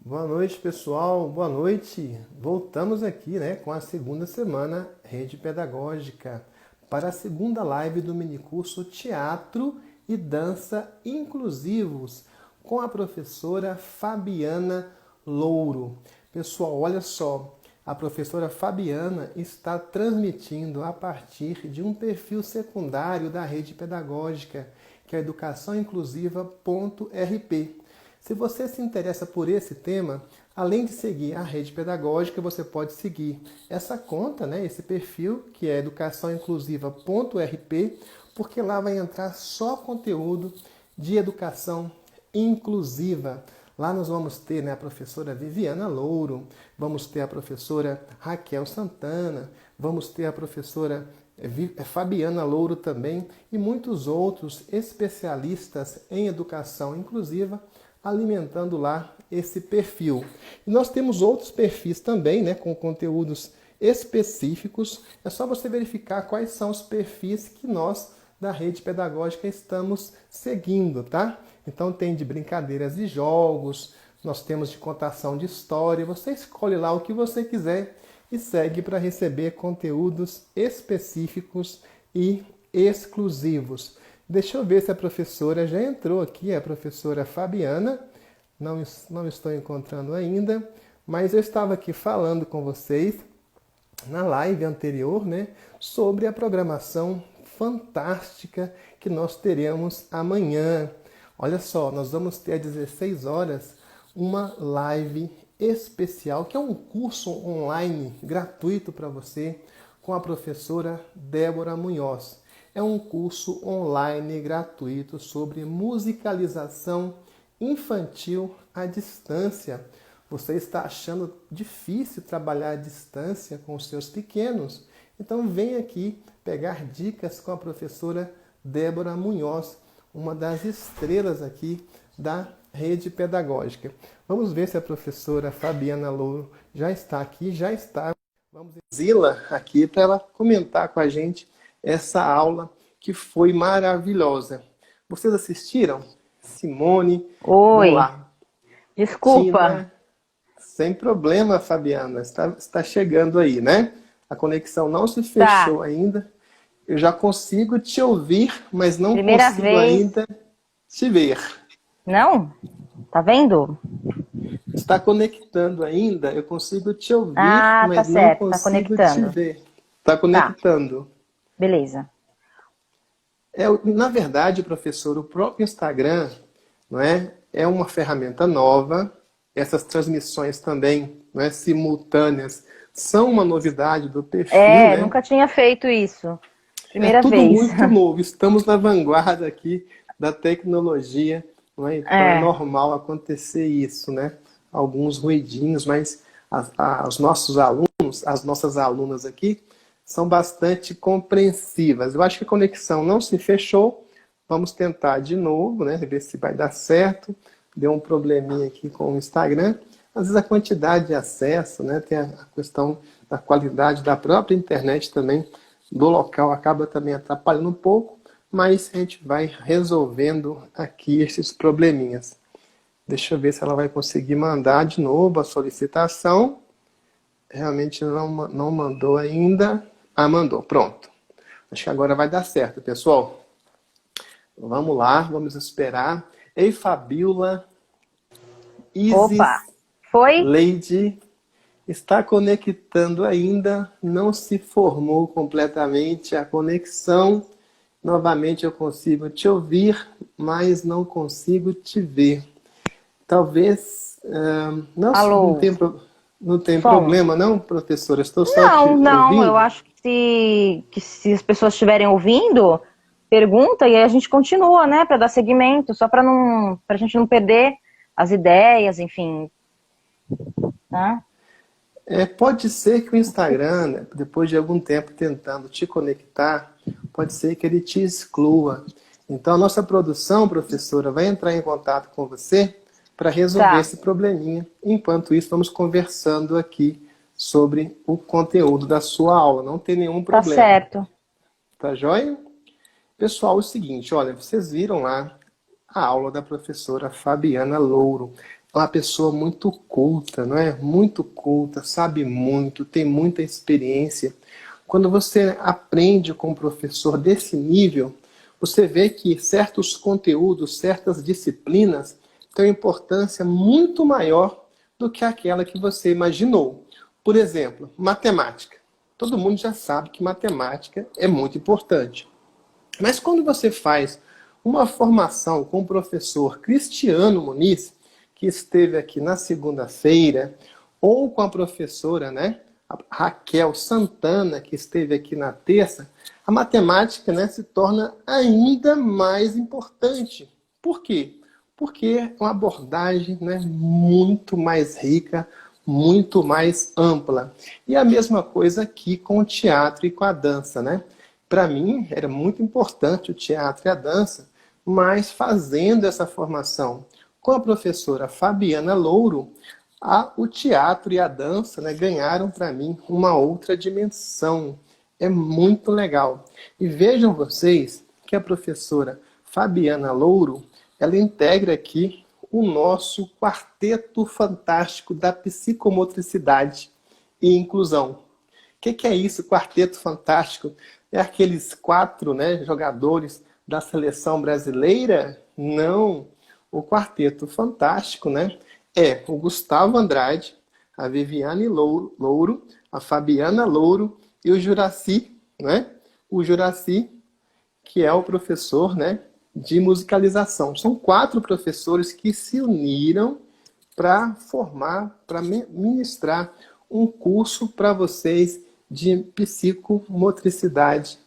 Boa noite, pessoal. Boa noite. Voltamos aqui, né, com a segunda semana Rede Pedagógica para a segunda live do minicurso Teatro e Dança Inclusivos com a professora Fabiana Louro. Pessoal, olha só, a professora Fabiana está transmitindo a partir de um perfil secundário da Rede Pedagógica, que é educaçãoinclusiva.rp. Se você se interessa por esse tema, além de seguir a Rede Pedagógica, você pode seguir essa conta, né, esse perfil, que é educaçãoinclusiva.rp, porque lá vai entrar só conteúdo de educação inclusiva. Lá nós vamos ter, né, a professora Viviana Louro, vamos ter a professora Raquel Santana, vamos ter a professora Fabiana Louro também e muitos outros especialistas em educação inclusiva alimentando lá esse perfil. E nós temos outros perfis também, né, com conteúdos específicos. É só você verificar quais são os perfis que nós da Rede Pedagógica estamos seguindo, tá? Então tem de brincadeiras e jogos, nós temos de contação de história. Você escolhe lá o que você quiser e segue para receber conteúdos específicos e exclusivos. Deixa eu ver se a professora já entrou aqui, a professora Fabiana. Não estou encontrando ainda, mas eu estava aqui falando com vocês na live anterior, né, sobre a programação fantástica que nós teremos amanhã. Olha só, nós vamos ter às 16 horas uma live especial, que é um curso online gratuito para você, com a professora Débora Munhoz. É um curso online gratuito sobre musicalização infantil à distância. Você está achando difícil trabalhar à distância com os seus pequenos? Então vem aqui pegar dicas com a professora Débora Munhoz, uma das estrelas aqui da Rede Pedagógica. Vamos ver se a professora Fabiana Louro já está aqui, já está. Vamos trazê-la aqui para ela comentar com a gente essa aula que foi maravilhosa. Vocês assistiram? Simone, vamos Oi, lá. desculpa. Tina, sem problema, Fabiana, está chegando aí, né? A conexão não se Tá, fechou ainda. Eu já consigo te ouvir, mas não primeira consigo vez. ainda te ver. Não? Tá vendo? Está conectando ainda, eu consigo te ouvir, Ah, tá mas não certo, tá consigo te conectando. ver. Está Tá, conectando. beleza. Na verdade, professor, o próprio Instagram, não é, é uma ferramenta nova. Essas transmissões também, não é, simultâneas, são uma novidade do perfil, né? Nunca tinha feito isso. É Primeira tudo vez. muito novo. Estamos na vanguarda aqui da tecnologia, não é? Então é É, normal acontecer isso, né? Alguns ruidinhos, mas os nossos alunos, as nossas alunas aqui, são bastante compreensivas. Eu acho que a conexão não se fechou. Vamos tentar de novo, né? Ver se vai dar certo. Deu um probleminha aqui com o Instagram. Às vezes a quantidade de acesso, né? Tem a questão da qualidade da própria internet também, do local, acaba também atrapalhando um pouco, mas a gente vai resolvendo aqui esses probleminhas. Deixa eu ver se ela vai conseguir mandar de novo a solicitação. Realmente não mandou ainda. Ah, mandou, pronto. Acho que agora vai dar certo, pessoal. Vamos lá, vamos esperar. Ei, Fabiola, opa. Isis, Foi? Lady, está conectando ainda, não se formou completamente a conexão. Novamente eu consigo te ouvir, mas não consigo te ver. Talvez, Alô? não tem Som? problema não, professora? Estou só Não, te não, eu ouvindo? acho que se as pessoas estiverem ouvindo, pergunta e aí a gente continua, né, pra dar seguimento, só pra gente não perder as ideias, enfim, né? Pode ser que o Instagram, né, depois de algum tempo tentando te conectar, pode ser que ele te exclua. Então, a nossa produção, professora, vai entrar em contato com você para resolver Tá, esse probleminha. Enquanto isso, vamos conversando aqui sobre o conteúdo da sua aula. Não tem nenhum tá problema. certo. Tá joia? Pessoal, é o seguinte, olha, vocês viram lá a aula da professora Fabiana Louro. uma pessoa muito culta, não é? Muito culta, sabe muito, tem muita experiência. Quando você aprende com um professor desse nível, você vê que certos conteúdos, certas disciplinas têm importância muito maior do que aquela que você imaginou. Por exemplo, matemática. Todo mundo já sabe que matemática é muito importante. Mas quando você faz uma formação com o professor Cristiano Muniz, que esteve aqui na segunda-feira, ou com a professora, né, a Raquel Santana, que esteve aqui na terça, a matemática, né, se torna ainda mais importante. Por quê? Porque é uma abordagem, né, muito mais rica, muito mais ampla. E a mesma coisa aqui com o teatro e com a dança, né? Para mim, era muito importante o teatro e a dança, mas fazendo essa formação com a professora Fabiana Louro, o teatro e a dança, né, ganharam para mim uma outra dimensão. É muito legal. E vejam vocês que a professora Fabiana Louro, ela integra aqui o nosso quarteto fantástico da psicomotricidade e inclusão. O que é isso, quarteto fantástico? É aqueles 4, né, jogadores da seleção brasileira? Não. O quarteto fantástico, né, é o Gustavo Andrade, a Viviane Louro, a Fabiana Louro e o Juraci, né? O Juraci, que é o professor, né, de musicalização. São 4 professores que se uniram para formar, para ministrar um curso para vocês de psicomotricidade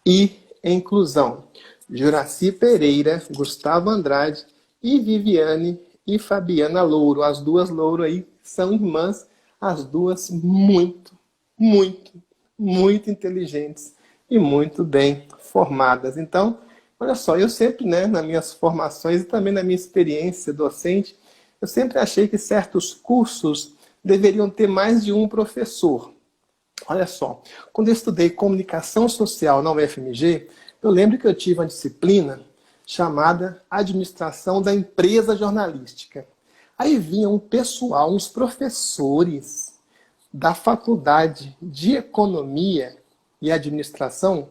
e inclusão. Juraci Pereira, Gustavo Andrade e Viviane e Fabiana Louro. As duas Louro aí são irmãs, as duas muito, muito, muito inteligentes e muito bem formadas. Então, olha só, eu sempre, né, nas minhas formações e também na minha experiência docente, eu sempre achei que certos cursos deveriam ter mais de um professor. Olha só, quando eu estudei comunicação social na UFMG, eu lembro que eu tive uma disciplina chamada Administração da Empresa Jornalística. Aí vinha um pessoal, uns professores da Faculdade de Economia e Administração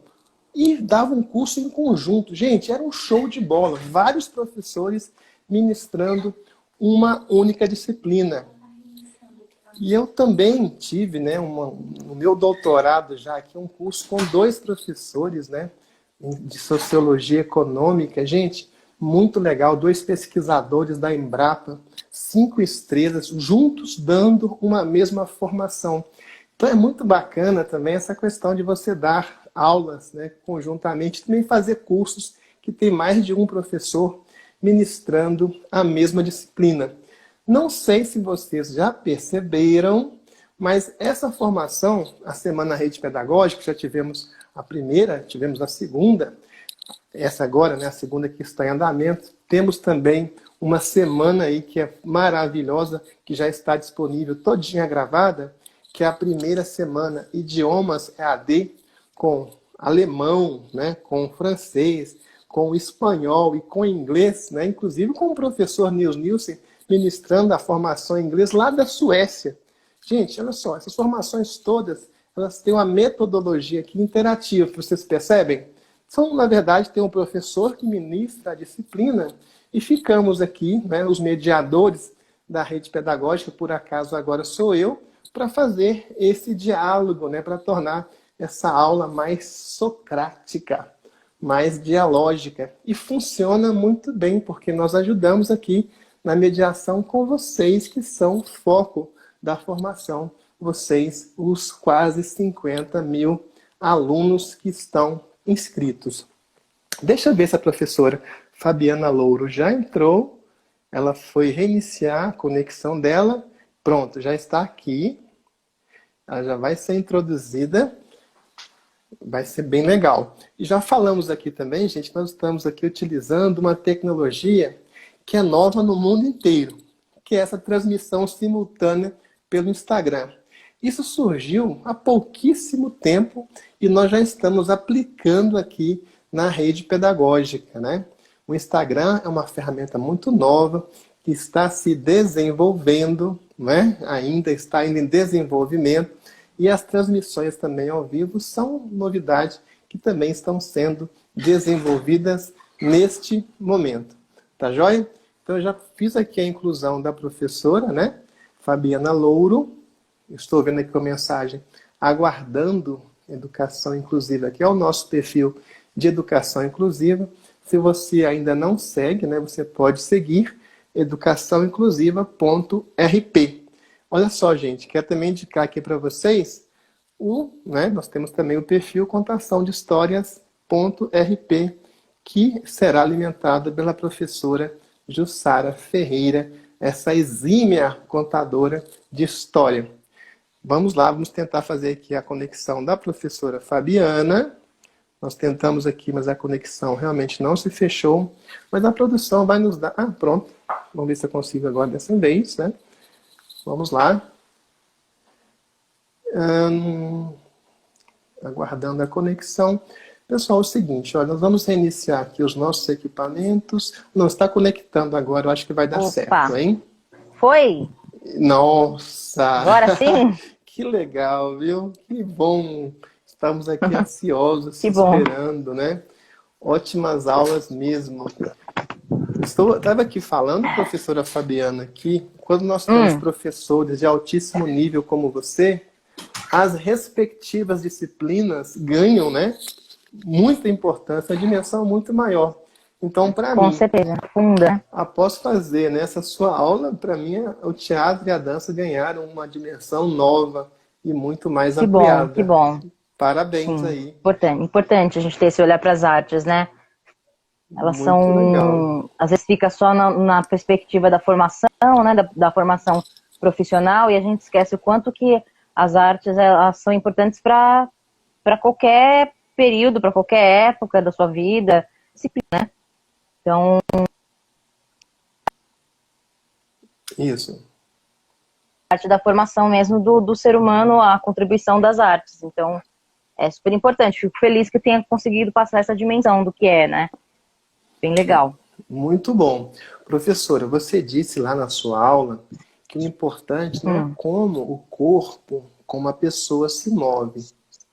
e davam um curso em conjunto. Gente, era um show de bola. Vários professores ministrando uma única disciplina. E eu também tive, né, no meu doutorado já aqui, um curso com 2 professores, né, de sociologia econômica. Gente, muito legal. 2 pesquisadores da Embrapa, 5 estrelas, juntos dando uma mesma formação. Então é muito bacana também essa questão de você dar aulas, né, conjuntamente, também fazer cursos que tem mais de um professor ministrando a mesma disciplina. Não sei se vocês já perceberam, mas essa formação, a Semana Rede Pedagógica, já tivemos a primeira, tivemos a segunda, essa agora, né, a segunda que está em andamento. Temos também uma semana aí que é maravilhosa, que já está disponível, todinha gravada, que é a primeira semana Idiomas EAD, com alemão, né, com francês, com espanhol e com inglês, né, inclusive com o professor Nils Nielsen, ministrando a formação em inglês lá da Suécia. Gente, olha só, essas formações todas, elas têm uma metodologia aqui interativa, vocês percebem? São, na verdade, tem um professor que ministra a disciplina e ficamos aqui, né, os mediadores da rede pedagógica, por acaso agora sou eu, para fazer esse diálogo, né, para tornar essa aula mais socrática, mais dialógica. E funciona muito bem, porque nós ajudamos aqui na mediação com vocês, que são o foco da formação. Vocês, os quase 50 mil alunos que estão inscritos. Deixa eu ver se a professora Fabiana Louro já entrou. Ela foi reiniciar a conexão dela. Pronto, já está aqui. Ela já vai ser introduzida. Vai ser bem legal. E já falamos aqui também, gente, nós estamos aqui utilizando uma tecnologia que é nova no mundo inteiro, que é essa transmissão simultânea pelo Instagram. Isso surgiu há pouquíssimo tempo e nós já estamos aplicando aqui na rede pedagógica, né? O Instagram é uma ferramenta muito nova que está se desenvolvendo, né? Ainda está em desenvolvimento, e as transmissões também ao vivo são novidade que também estão sendo desenvolvidas neste momento. Tá joia? Então eu já fiz aqui a inclusão da professora, né? Fabiana Louro. Estou vendo aqui a mensagem aguardando educação inclusiva, que é o nosso perfil de educação inclusiva. Se você ainda não segue, né, você pode seguir educaçãoinclusiva.rp. Olha só, gente, quero também indicar aqui para vocês nós temos também o perfil Contação de Histórias.rp, que será alimentado pela professora Jussara Ferreira, essa exímia contadora de história. Vamos lá, vamos tentar fazer aqui a conexão da professora Fabiana. Nós tentamos aqui, mas a conexão realmente não se fechou. Mas a produção vai nos dar... Ah, pronto. Vamos ver se eu consigo agora dessa vez, né? Vamos lá. Aguardando a conexão. Pessoal, é o seguinte, olha, nós vamos reiniciar aqui os nossos equipamentos. Não está conectando agora, eu acho que vai dar certo, hein? Foi? Nossa! Agora sim? Que legal, viu? Que bom! Estamos aqui ansiosos, esperando, né? Ótimas aulas mesmo. Estava aqui falando, professora Fabiana, que quando nós temos professores de altíssimo nível como você, as respectivas disciplinas ganham, né, muita importância, a dimensão muito maior. Então, para mim, com certeza, funda. Após fazer, né, essa sua aula, para mim, o teatro e a dança ganharam uma dimensão nova e muito mais ampliada. Que bom. Parabéns. Sim, aí. Importante a gente ter esse olhar para as artes, né? Elas muito são, legal. Às vezes fica só na perspectiva da formação, né, da formação profissional, e a gente esquece o quanto que as artes elas são importantes para qualquer período, para qualquer época da sua vida, né? Então... Isso. Parte da formação mesmo do ser humano, a contribuição das artes. Então, é super importante. Fico feliz que tenha conseguido passar essa dimensão do que é, né? Bem legal. Muito bom. Professora, você disse lá na sua aula que o importante não é como o corpo, como a pessoa se move,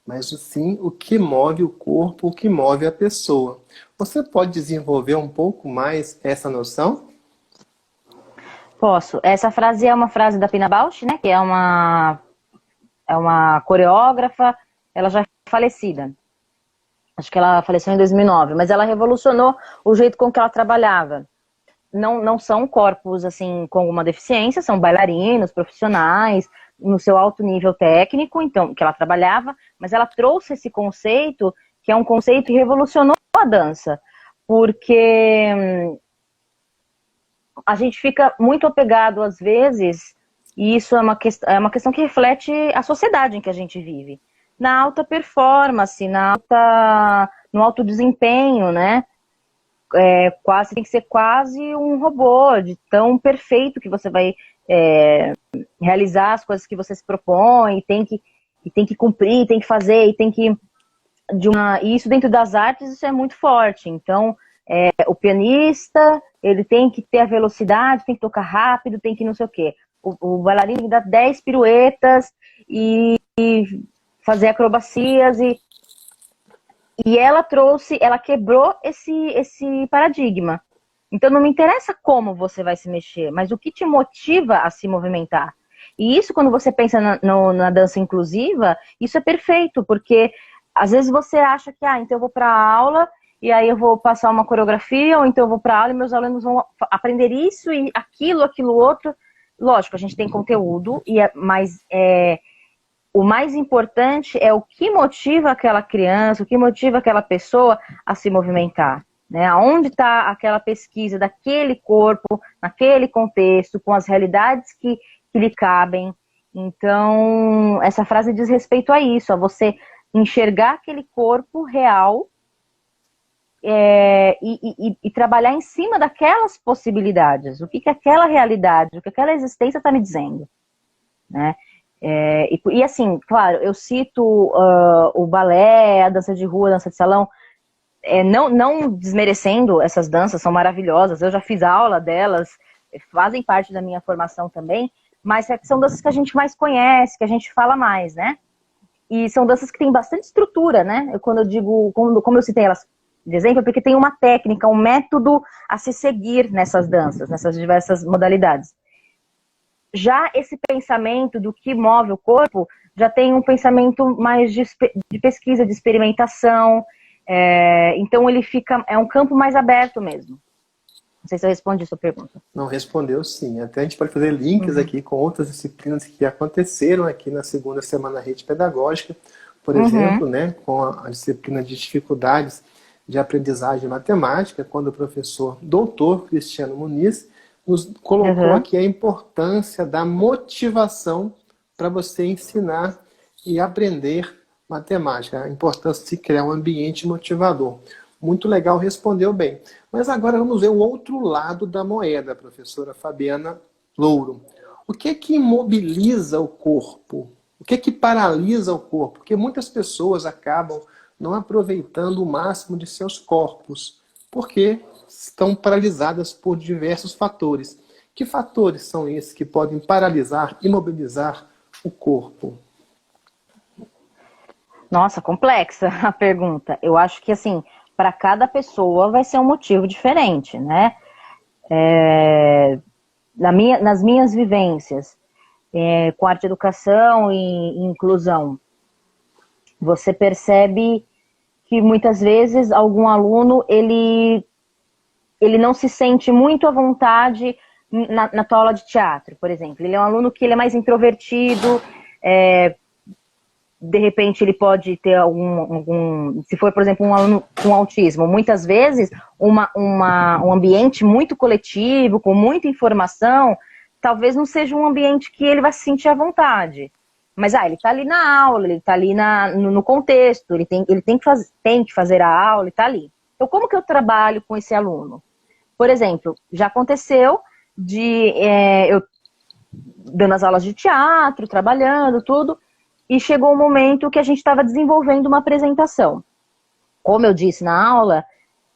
mas sim o que move o corpo, o que move a pessoa. Você pode desenvolver um pouco mais essa noção? Posso. Essa frase é uma frase da Pina Bausch, né? Que é uma coreógrafa, ela já é falecida. Acho que ela faleceu em 2009, mas ela revolucionou o jeito com que ela trabalhava. Não são corpos assim com alguma deficiência, são bailarinos, profissionais, no seu alto nível técnico, então, que ela trabalhava, mas ela trouxe esse conceito, que é um conceito que revolucionou a dança, porque a gente fica muito apegado às vezes, e isso é uma questão que reflete a sociedade em que a gente vive. Na alta performance, no alto desempenho, né? Tem que ser quase um robô, de tão perfeito que você vai realizar as coisas que você se propõe, e tem que cumprir, tem que fazer, e tem que... E isso dentro das artes, isso é muito forte. Então, o pianista, ele tem que ter a velocidade, tem que tocar rápido, tem que não sei o quê. O bailarino tem que dar 10 piruetas e fazer acrobacias, e ela quebrou esse paradigma. Então não me interessa como você vai se mexer, mas o que te motiva a se movimentar. E isso, quando você pensa na dança inclusiva, isso é perfeito, porque às vezes você acha que, então eu vou para a aula, e aí eu vou passar uma coreografia, ou então eu vou para a aula e meus alunos vão aprender isso e aquilo outro. Lógico, a gente tem conteúdo, mas o mais importante é o que motiva aquela criança, o que motiva aquela pessoa a se movimentar. Né? Onde está aquela pesquisa daquele corpo, naquele contexto, com as realidades que lhe cabem. Então, essa frase diz respeito a isso, a você enxergar aquele corpo real e trabalhar em cima daquelas possibilidades. O que aquela realidade, o que aquela existência está me dizendo. Né? E assim, claro, eu cito o balé, a dança de rua, a dança de salão, não desmerecendo essas danças, são maravilhosas, eu já fiz aula delas, fazem parte da minha formação também, mas são danças que a gente mais conhece, que a gente fala mais, né? E são danças que têm bastante estrutura, né? Quando eu digo, como eu citei elas de exemplo, é porque tem uma técnica, um método a se seguir nessas danças, nessas diversas modalidades. Já esse pensamento do que move o corpo, já tem um pensamento mais de pesquisa, de experimentação, então ele é um campo mais aberto mesmo. Não sei se eu respondi a sua pergunta. Não, respondeu sim. Até a gente pode fazer links aqui com outras disciplinas que aconteceram aqui na segunda semana da rede pedagógica, por exemplo, né, com a disciplina de dificuldades de aprendizagem matemática, quando o professor doutor Cristiano Muniz nos colocou aqui a importância da motivação para você ensinar e aprender matemática, a importância de se criar um ambiente motivador. Muito legal, respondeu bem. Mas agora vamos ver o outro lado da moeda, professora Fabiana Louro. O que é que imobiliza o corpo? O que é que paralisa o corpo? Porque muitas pessoas acabam não aproveitando o máximo de seus corpos, porque estão paralisadas por diversos fatores. Que fatores são esses que podem paralisar, imobilizar o corpo? Nossa, complexa a pergunta. Eu acho que, assim, para cada pessoa vai ser um motivo diferente, né? Nas minhas vivências com arte educação e inclusão, você percebe que muitas vezes algum aluno ele não se sente muito à vontade na tua aula de teatro, por exemplo. Ele é um aluno que ele é mais introvertido, de repente ele pode ter se for, por exemplo, um aluno com autismo, muitas vezes um ambiente muito coletivo, com muita informação, talvez não seja um ambiente que ele vai se sentir à vontade. Mas ele está ali na aula, ele está ali no contexto, ele tem que fazer a aula, ele está ali. Então, como que eu trabalho com esse aluno? Por exemplo, já aconteceu de eu dando as aulas de teatro, trabalhando, tudo, e chegou um momento que a gente estava desenvolvendo uma apresentação. Como eu disse na aula,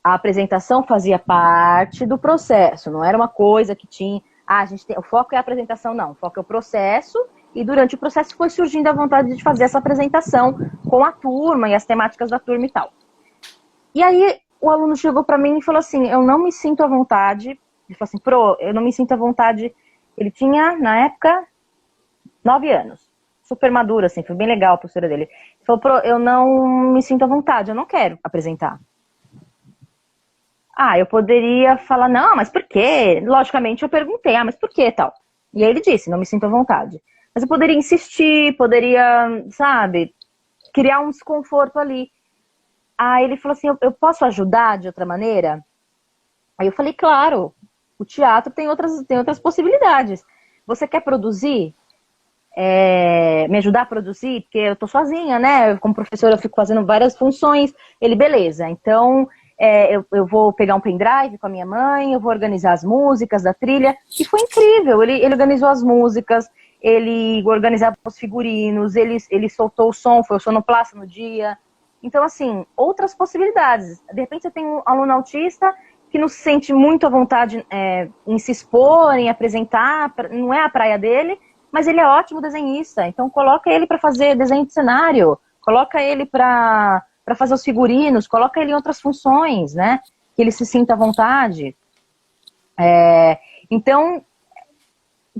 a apresentação fazia parte do processo, não era uma coisa que tinha... o foco é a apresentação, não, o foco é o processo, e durante o processo foi surgindo a vontade de fazer essa apresentação com a turma e as temáticas da turma e tal. E aí o aluno chegou para mim e falou assim, eu não me sinto à vontade. Ele falou assim, eu não me sinto à vontade. Ele tinha, na época, 9 anos. Super maduro, assim, foi bem legal a postura dele. Ele falou, eu não me sinto à vontade, eu não quero apresentar. Eu poderia falar, não, mas por quê? Logicamente eu perguntei, mas por quê tal? E aí ele disse, não me sinto à vontade. Mas eu poderia insistir, poderia, sabe, criar um desconforto ali. Aí ele falou assim, eu posso ajudar de outra maneira? Aí eu falei, claro, o teatro tem outras possibilidades. Você quer produzir? Me ajudar a produzir? Porque eu tô sozinha, né? Como professora eu fico fazendo várias funções. Ele, beleza, então eu vou pegar um pendrive com a minha mãe, eu vou organizar as músicas da trilha. E foi incrível, ele organizou as músicas, ele organizava os figurinos, ele soltou o som, foi o sonoplasta no dia. Então, assim, outras possibilidades. De repente você tem um aluno autista que não se sente muito à vontade em se expor, em apresentar, não é a praia dele, mas ele é ótimo desenhista. Então coloca ele para fazer desenho de cenário, coloca ele para fazer os figurinos, coloca ele em outras funções, né? Que ele se sinta à vontade. Então,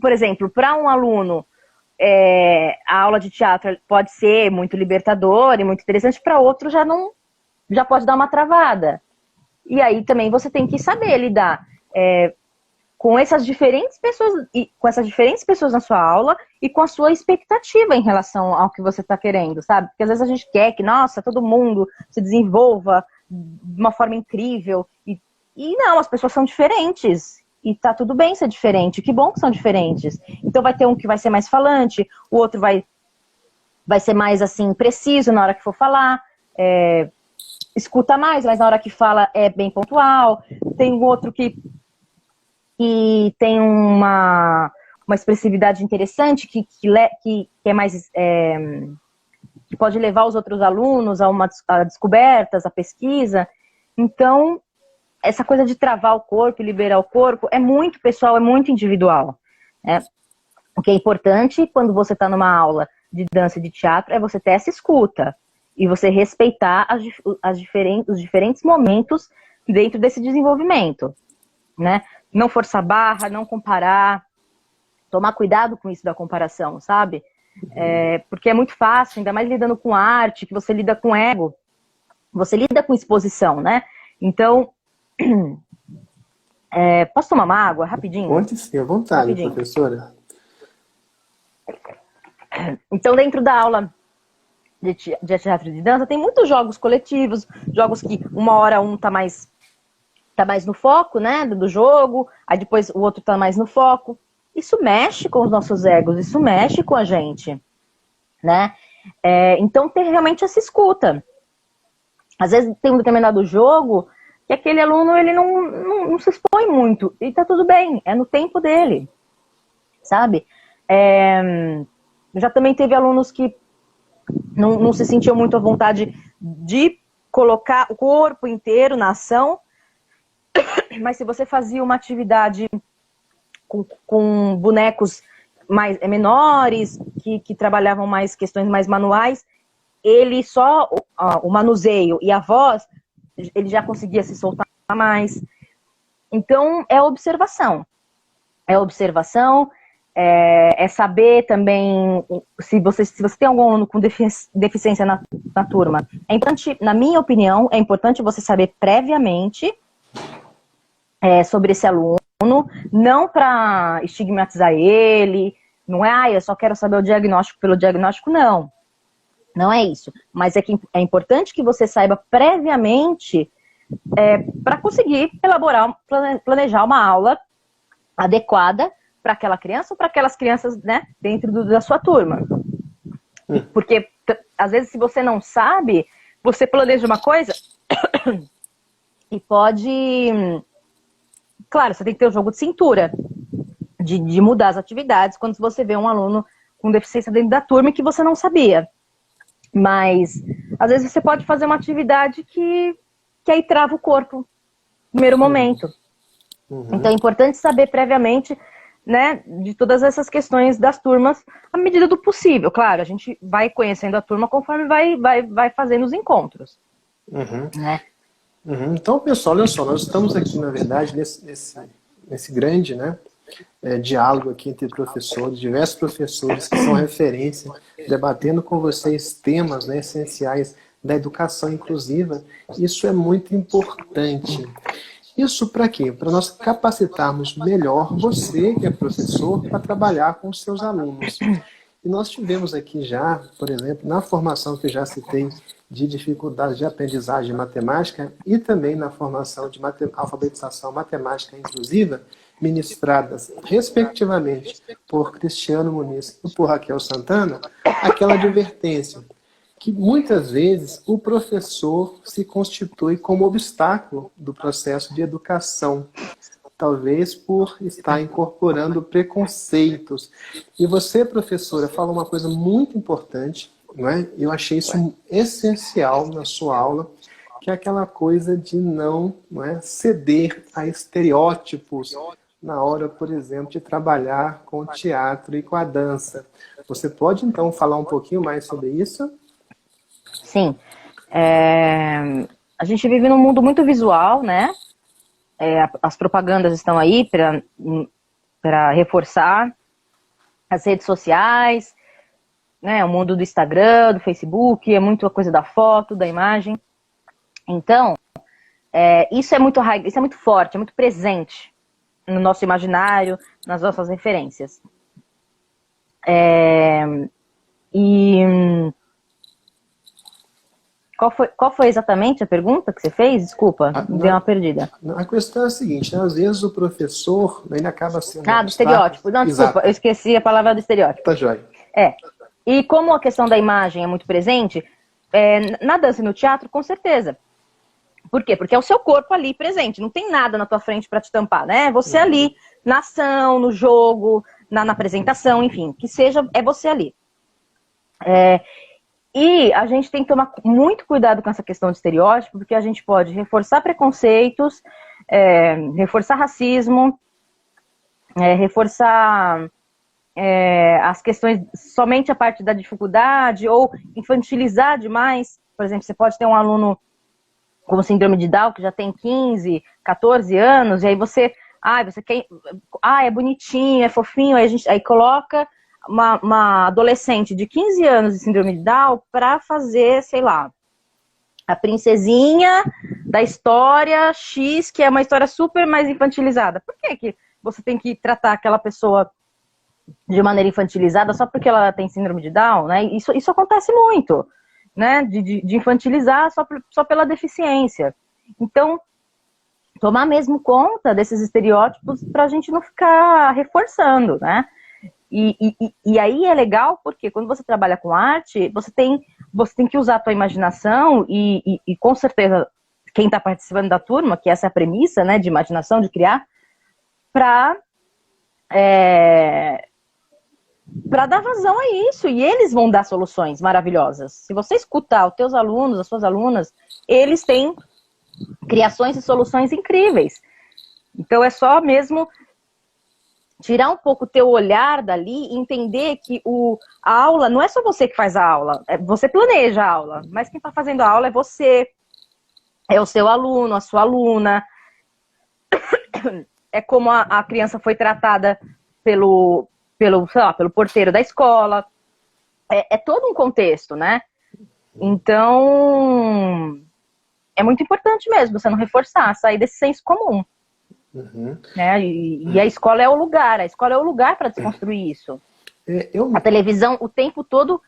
por exemplo, para um aluno, a aula de teatro pode ser muito libertadora e muito interessante, para outro já pode dar uma travada. E aí também você tem que saber lidar com essas diferentes pessoas na sua aula e com a sua expectativa em relação ao que você está querendo, sabe? Porque às vezes a gente quer que, nossa, todo mundo se desenvolva de uma forma incrível. E não, as pessoas são diferentes. E tá tudo bem ser diferente. Que bom que são diferentes. Então vai ter um que vai ser mais falante, o outro vai ser mais, assim, preciso na hora que for falar. Escuta mais, mas na hora que fala é bem pontual. Tem um outro que tem uma expressividade interessante, que é mais... que pode levar os outros alunos a descobertas, a pesquisa. Então, essa coisa de travar o corpo e liberar o corpo é muito pessoal, é muito individual, né? O que é importante quando você está numa aula de dança e de teatro é você ter essa escuta e você respeitar os diferentes momentos dentro desse desenvolvimento, né? Não forçar barra, não comparar, tomar cuidado com isso da comparação, sabe? Porque é muito fácil, ainda mais lidando com arte, que você lida com ego, você lida com exposição, né? Então, posso tomar uma água rapidinho? Pode sim, à vontade, Rapidinho. professora. Então, dentro da aula de teatro e de dança, tem muitos jogos coletivos, jogos que uma hora um tá mais no foco, né, do jogo, aí depois o outro tá mais no foco. Isso mexe com os nossos egos, isso mexe com a gente, né? Então, ter realmente essa escuta. Às vezes tem um determinado jogo que aquele aluno, ele não se expõe muito, e tá tudo bem, é no tempo dele, sabe? Já também teve alunos que não se sentiam muito à vontade de colocar o corpo inteiro na ação, mas se você fazia uma atividade com bonecos menores, que trabalhavam mais questões mais manuais, ele só, o manuseio e a voz, ele já conseguia se soltar mais. Então, é observação. É saber também, se você tem algum aluno com deficiência na turma, é importante, na minha opinião, é importante você saber previamente sobre esse aluno, não para estigmatizar ele, não é, eu só quero saber o diagnóstico pelo diagnóstico, não. Não é isso. Mas é importante que você saiba previamente para conseguir elaborar, planejar uma aula adequada para aquela criança ou para aquelas crianças, né, dentro da sua turma. Porque, às vezes, se você não sabe, você planeja uma coisa e pode... Claro, você tem que ter o jogo de cintura, de mudar as atividades quando você vê um aluno com deficiência dentro da turma e que você não sabia. Mas, às vezes, você pode fazer uma atividade que aí trava o corpo no primeiro momento. Então, é importante saber previamente, né, de todas essas questões das turmas, à medida do possível. Claro, a gente vai conhecendo a turma conforme vai fazendo os encontros. Né? Então, pessoal, olha só, nós estamos aqui, na verdade, nesse grande, né, diálogo aqui entre professores, diversos professores que são referência, debatendo com vocês temas, né, essenciais da educação inclusiva. Isso é muito importante. Isso para quê? Para nós capacitarmos melhor você, que é professor, para trabalhar com os seus alunos. E nós tivemos aqui já, por exemplo, na formação que eu já citei de dificuldades de aprendizagem matemática e também na formação de alfabetização matemática inclusiva, ministradas, respectivamente, por Cristiano Muniz e por Raquel Santana, aquela advertência que muitas vezes o professor se constitui como obstáculo do processo de educação, talvez por estar incorporando preconceitos. E você, professora, fala uma coisa muito importante, não é? Eu achei isso essencial na sua aula, que é aquela coisa de não é, ceder a estereótipos na hora, por exemplo, de trabalhar com o teatro e com a dança. Você pode, então, falar um pouquinho mais sobre isso? Sim. A gente vive num mundo muito visual, né? As propagandas estão aí para reforçar as redes sociais, né? O mundo do Instagram, do Facebook, é muito a coisa da foto, da imagem. Então, isso é muito forte, é muito presente no nosso imaginário, nas nossas referências. Qual foi exatamente a pergunta que você fez? Desculpa, me deu uma perdida. A questão é a seguinte, né? Às vezes o professor ele acaba sendo... do estereótipo. Não, desculpa, exato. Eu esqueci a palavra do estereótipo. Tá jóia. E como a questão da imagem é muito presente, na dança e no teatro, com certeza. Por quê? Porque é o seu corpo ali presente, não tem nada na tua frente para te tampar, né? Você ali, na ação, no jogo, na apresentação, enfim, que seja, é você ali. E a gente tem que tomar muito cuidado com essa questão de estereótipo, porque a gente pode reforçar preconceitos, reforçar racismo, reforçar as questões, somente a parte da dificuldade, ou infantilizar demais. Por exemplo, você pode ter um aluno com síndrome de Down, que já tem 15, 14 anos, e aí você quer, é bonitinho, é fofinho, aí coloca uma adolescente de 15 anos de síndrome de Down para fazer, sei lá, a princesinha da história X, que é uma história super mais infantilizada. Por que você tem que tratar aquela pessoa de maneira infantilizada só porque ela tem síndrome de Down, né? Isso acontece muito, né? De infantilizar só pela deficiência. Então, tomar mesmo conta desses estereótipos para a gente não ficar reforçando, né? E aí é legal porque quando você trabalha com arte, você tem que usar a tua imaginação e com certeza quem está participando da turma, que essa é a premissa, né, de imaginação, de criar, para dar vazão a isso, e eles vão dar soluções maravilhosas. Se você escutar os teus alunos, as suas alunas, eles têm criações e soluções incríveis. Então é só mesmo tirar um pouco o teu olhar dali e entender que a aula não é só você que faz a aula, você planeja a aula, mas quem está fazendo a aula é você, é o seu aluno, a sua aluna, é como a criança foi tratada pelo porteiro da escola, é todo um contexto, né? Então, é muito importante mesmo você não reforçar, sair desse senso comum. Uhum. Né? E a escola é o lugar para desconstruir isso. A televisão o tempo todo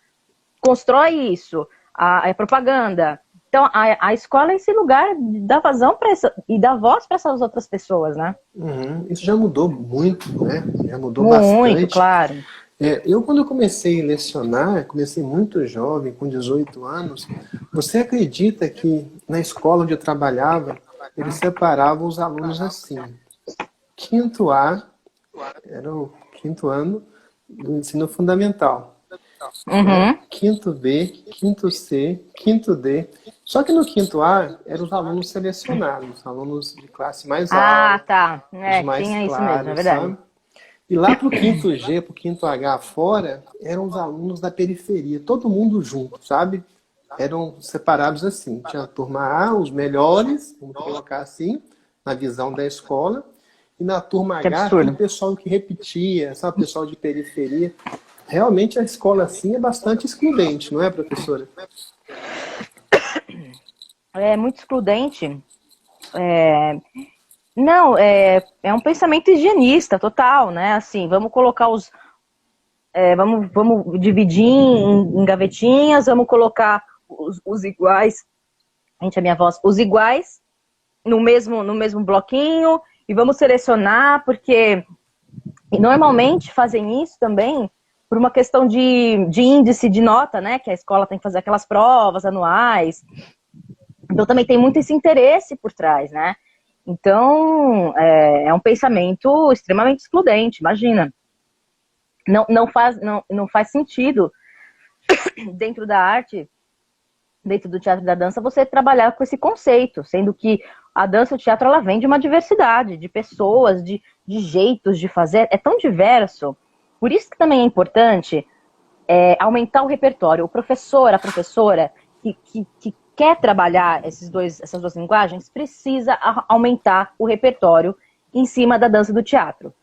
constrói isso, a propaganda. Então, a escola é esse lugar de dar vazão e dar voz para essas outras pessoas, né? Uhum. Isso já mudou muito, né? Já mudou muito, bastante. Claro. Quando eu comecei a lecionar, comecei muito jovem, com 18 anos, você acredita que na escola onde eu trabalhava, eles separavam os alunos assim. Quinto A, era o quinto ano do ensino fundamental. Uhum. Quinto B, quinto C, quinto D. Só que no quinto A eram os alunos selecionados, alunos de classe mais alta, Tá. os mais Tinha claros, isso mesmo, é verdade. sabe? E lá pro quinto G, pro quinto H fora, eram os alunos da periferia, todo mundo junto, sabe? Eram separados assim. Tinha a turma A, os melhores, vamos colocar assim, na visão da escola. E na turma Que H, absurdo. aquele pessoal que repetia, sabe? Pessoal de periferia. Realmente a escola assim é bastante excludente, não é, professora? É muito excludente. Não, é um pensamento higienista total, né? Assim, vamos colocar vamos dividir em gavetinhas, vamos colocar os iguais, gente, a minha voz, os iguais no mesmo bloquinho e vamos selecionar, porque normalmente fazem isso também por uma questão de índice de nota, né? Que a escola tem que fazer aquelas provas anuais. Então também tem muito esse interesse por trás, né? Então é um pensamento extremamente excludente, imagina. Não faz sentido dentro da arte, dentro do teatro e da dança, você trabalhar com esse conceito, sendo que a dança e o teatro, ela vem de uma diversidade, de pessoas, de jeitos de fazer, é tão diverso. Por isso que também é importante aumentar o repertório. O professor, a professora que quer trabalhar essas duas linguagens, precisa aumentar o repertório em cima da dança e do teatro.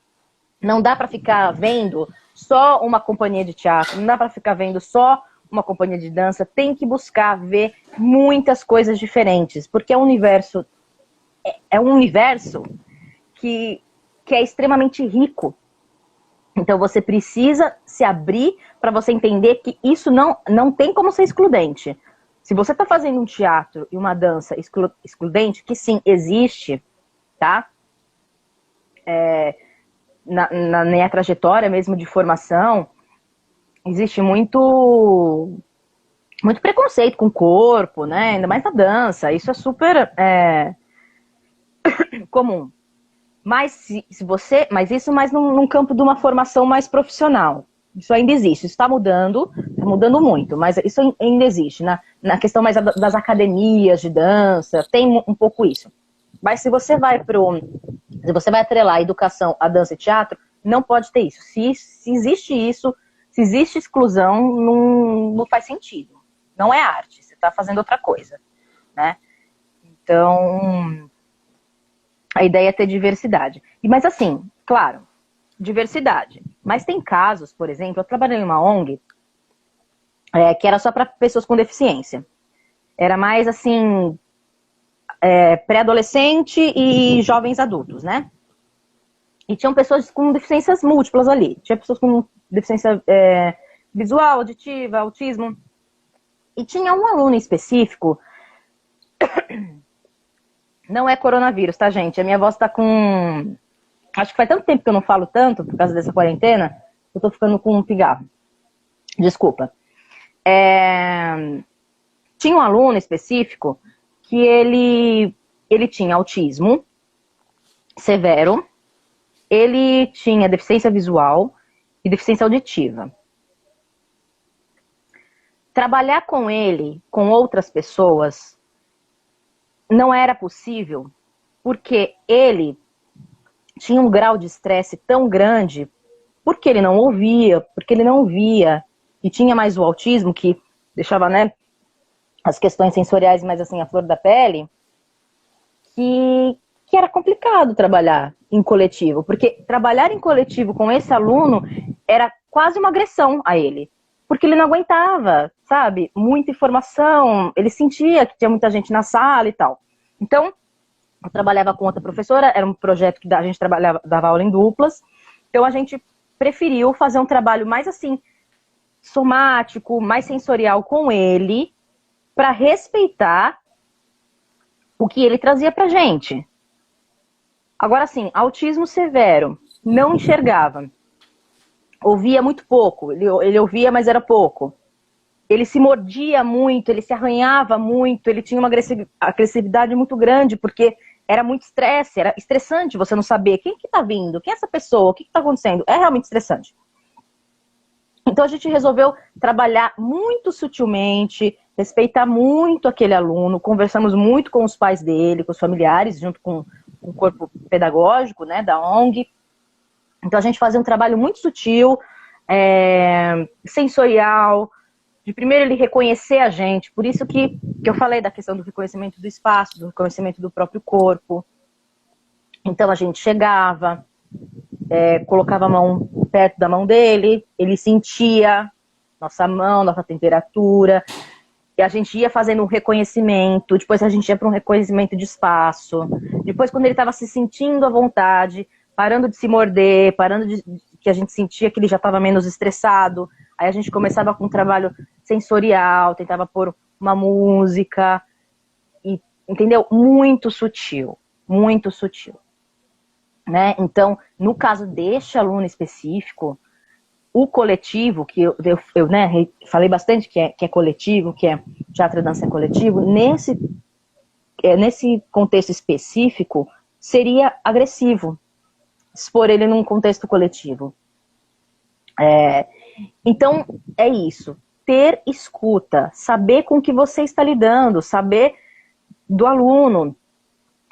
Não dá para ficar vendo só uma companhia de teatro, não dá para ficar vendo só uma companhia de dança, tem que buscar ver muitas coisas diferentes, porque é um universo que é extremamente rico. Então você precisa se abrir para você entender que isso não tem como ser excludente. Se você está fazendo um teatro e uma dança excludente, que sim, existe, tá? Na minha trajetória mesmo de formação, existe muito preconceito com o corpo, né? Ainda mais na dança. Isso é super comum. Mas mas num campo de uma formação mais profissional. Isso ainda existe. Isso está mudando muito, mas isso ainda existe. Na questão mais das academias de dança, tem um pouco isso. Mas se você vai atrelar a educação à dança e teatro, não pode ter isso. Se existe isso, se existe exclusão, não faz sentido. Não é arte, você está fazendo outra coisa, né? Então, a ideia é ter diversidade. Mas assim, claro, diversidade. Mas tem casos, por exemplo, eu trabalhei em uma ONG que era só para pessoas com deficiência. Era mais assim, pré-adolescente e jovens adultos, né? E tinham pessoas com deficiências múltiplas ali. Tinha pessoas com deficiência visual, auditiva, autismo. E tinha um aluno específico. Não é coronavírus, tá, gente? A minha voz tá com... Acho que faz tanto tempo que eu não falo tanto, por causa dessa quarentena, eu tô ficando com um pigarro. Desculpa. Tinha um aluno específico que ele tinha autismo severo, ele tinha deficiência visual e deficiência auditiva. Trabalhar com ele, com outras pessoas, não era possível, porque ele tinha um grau de estresse tão grande, porque ele não ouvia, porque ele não via, e tinha mais o autismo, que deixava, né, as questões sensoriais mais assim, à flor da pele, que era complicado trabalhar em coletivo, porque trabalhar em coletivo com esse aluno era quase uma agressão a ele, porque ele não aguentava, sabe, muita informação, ele sentia que tinha muita gente na sala e tal. Então, eu trabalhava com outra professora, era um projeto que a gente dava aula em duplas, então a gente preferiu fazer um trabalho mais assim, somático, mais sensorial com ele, para respeitar o que ele trazia pra gente. Agora, assim, autismo severo, não enxergava, ouvia muito pouco, ele ouvia, mas era pouco. Ele se mordia muito, ele se arranhava muito, ele tinha uma agressividade muito grande, porque era muito estresse, era estressante você não saber quem que tá vindo, quem é essa pessoa, o que que tá acontecendo. É realmente estressante. Então a gente resolveu trabalhar muito sutilmente, respeitar muito aquele aluno, conversamos muito com os pais dele, com os familiares, junto com o corpo pedagógico, né, da ONG. Então a gente fazia um trabalho muito sutil, sensorial, de primeiro ele reconhecer a gente, por isso que eu falei da questão do reconhecimento do espaço, do reconhecimento do próprio corpo. Então a gente chegava, colocava a mão perto da mão dele, ele sentia nossa mão, nossa temperatura, e a gente ia fazendo um reconhecimento, depois a gente ia para um reconhecimento de espaço, depois quando ele estava se sentindo à vontade, parando de se morder, que a gente sentia que ele já estava menos estressado, aí a gente começava com um trabalho sensorial, tentava pôr uma música, e, entendeu? Muito sutil, né? Então, no caso deste aluno específico, o coletivo, que eu né, falei bastante que é coletivo, que é teatro e dança coletivo, nesse contexto específico, seria agressivo expor ele num contexto coletivo. Então, é isso. Ter escuta, saber com que você está lidando, saber do aluno,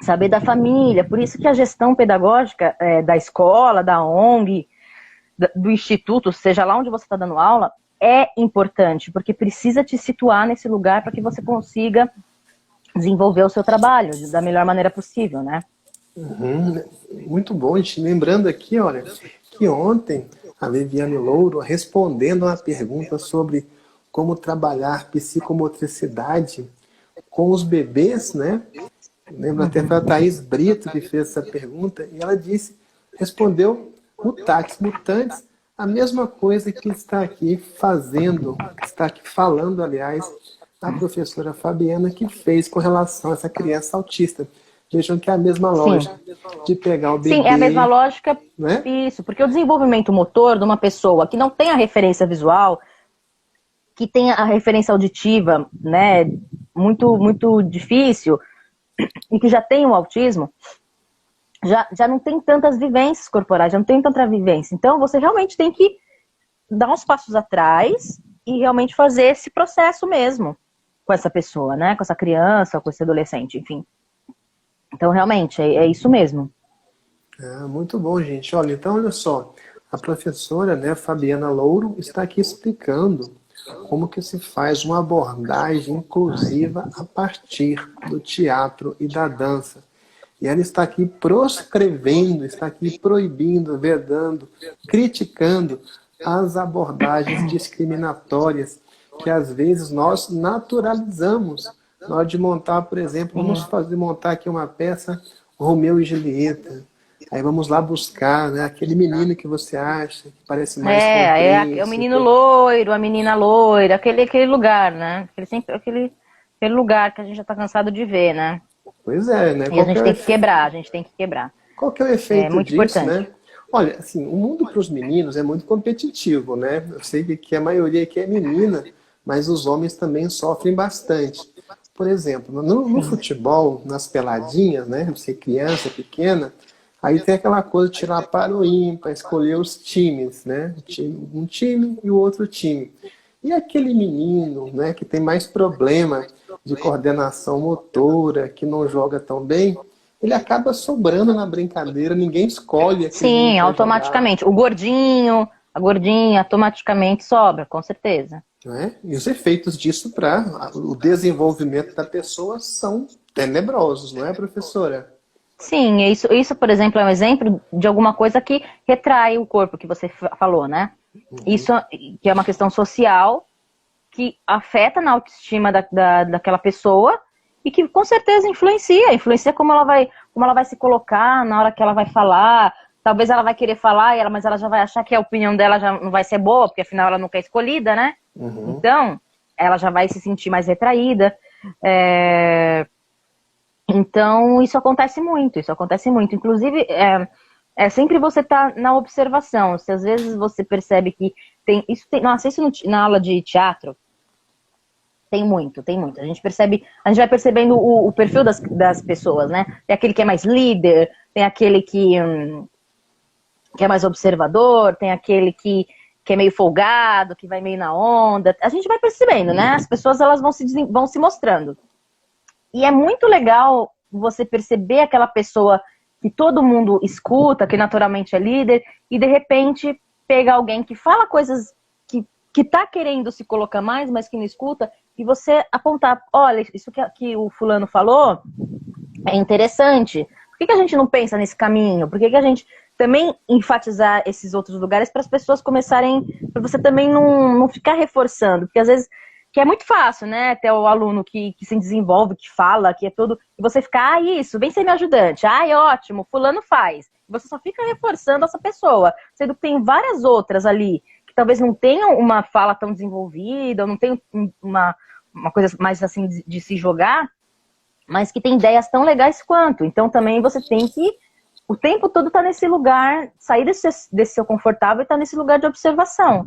saber da família. Por isso que a gestão pedagógica da escola, da ONG, do instituto, seja lá onde você está dando aula, é importante, porque precisa te situar nesse lugar para que você consiga desenvolver o seu trabalho da melhor maneira possível, né? Muito bom, gente. Lembrando aqui, olha, que ontem a Viviane Louro, respondendo uma pergunta sobre como trabalhar psicomotricidade com os bebês, né? Lembro até foi a Thaís Brito que fez essa pergunta, e ela respondeu mutatis mutandis, a mesma coisa que está aqui fazendo, que está aqui falando, aliás, a professora Fabiana, que fez com relação a essa criança autista. Vejam que é a mesma lógica de pegar o bebê... Sim, é a mesma lógica, né? Isso, porque o desenvolvimento motor de uma pessoa que não tem a referência visual, que tem a referência auditiva, né, muito, muito difícil, e que já tem o autismo, já não tem tantas vivências corporais, já não tem tanta vivência. Então, você realmente tem que dar uns passos atrás e realmente fazer esse processo mesmo com essa pessoa, né? Com essa criança, com esse adolescente, enfim. Então, realmente, é isso mesmo. Muito bom, gente. Olha, então, olha só. A professora, né, Fabiana Louro, está aqui explicando como que se faz uma abordagem inclusiva a partir do teatro e da dança. E ela está aqui proscrevendo, está aqui proibindo, vedando, criticando as abordagens discriminatórias que às vezes nós naturalizamos. Na hora de montar, por exemplo, vamos montar aqui uma peça Romeu e Julieta. Aí vamos lá buscar, né, aquele menino que você acha que parece mais com o É o menino príncipe. loiro, a menina loira, aquele lugar, né? Aquele lugar que a gente já tá cansado de ver, né? Pois é, né? E a gente tem que quebrar, a gente tem que quebrar. Qual que é o É efeito muito disso, importante. né? Olha, assim, o mundo para os meninos é muito competitivo, né? Eu sei que a maioria aqui é menina, mas os homens também sofrem bastante. Por exemplo, no Sim. futebol, nas peladinhas, né? Você criança, pequena, aí tem aquela coisa de tirar para o ímpar, escolher os times, né? Um time e o outro time. E aquele menino, né, que tem mais problema de coordenação motora, que não joga tão bem, ele acaba sobrando na brincadeira, ninguém escolhe aquele menino Sim, para jogar, automaticamente. O gordinho, a gordinha, automaticamente sobra, com certeza. né? E os efeitos disso para o desenvolvimento da pessoa são tenebrosos, não é, professora? Sim, isso, por exemplo, é um exemplo de alguma coisa que retrai o corpo, que você falou, né? Isso que é uma questão social que afeta na autoestima daquela pessoa e que com certeza influencia como ela vai se colocar na hora que ela vai falar. Talvez ela vai querer falar, mas ela já vai achar que a opinião dela já não vai ser boa, porque afinal ela nunca é escolhida, né? Uhum. Então, ela já vai se sentir mais retraída. Então, isso acontece muito, isso acontece muito. Inclusive, sempre você tá na observação. Se às vezes você percebe que nossa, isso na aula de teatro tem muito, tem muito. A gente vai percebendo o perfil das pessoas, né? Tem aquele que é mais líder, tem aquele que é mais observador, tem aquele que é meio folgado, que vai meio na onda. A gente vai percebendo, né? As pessoas elas vão se mostrando. E é muito legal você perceber aquela pessoa que todo mundo escuta, que naturalmente é líder, e de repente pega alguém que fala coisas que tá querendo se colocar mais, mas que não escuta, e você apontar, olha, isso que o fulano falou é interessante. Por que a gente não pensa nesse caminho? Por que a gente também enfatizar esses outros lugares para as pessoas começarem, para você também não ficar reforçando, porque às vezes que é muito fácil, né? Ter o aluno que se desenvolve, que fala, que é tudo, e você fica, isso, vem ser meu ajudante, ótimo, fulano faz. Você só fica reforçando essa pessoa, sendo que tem várias outras ali que talvez não tenham uma fala tão desenvolvida, ou não tenham uma coisa mais assim de se jogar, mas que tem ideias tão legais quanto. Então também você tem que o tempo todo estar nesse lugar, sair desse seu confortável e estar nesse lugar de observação,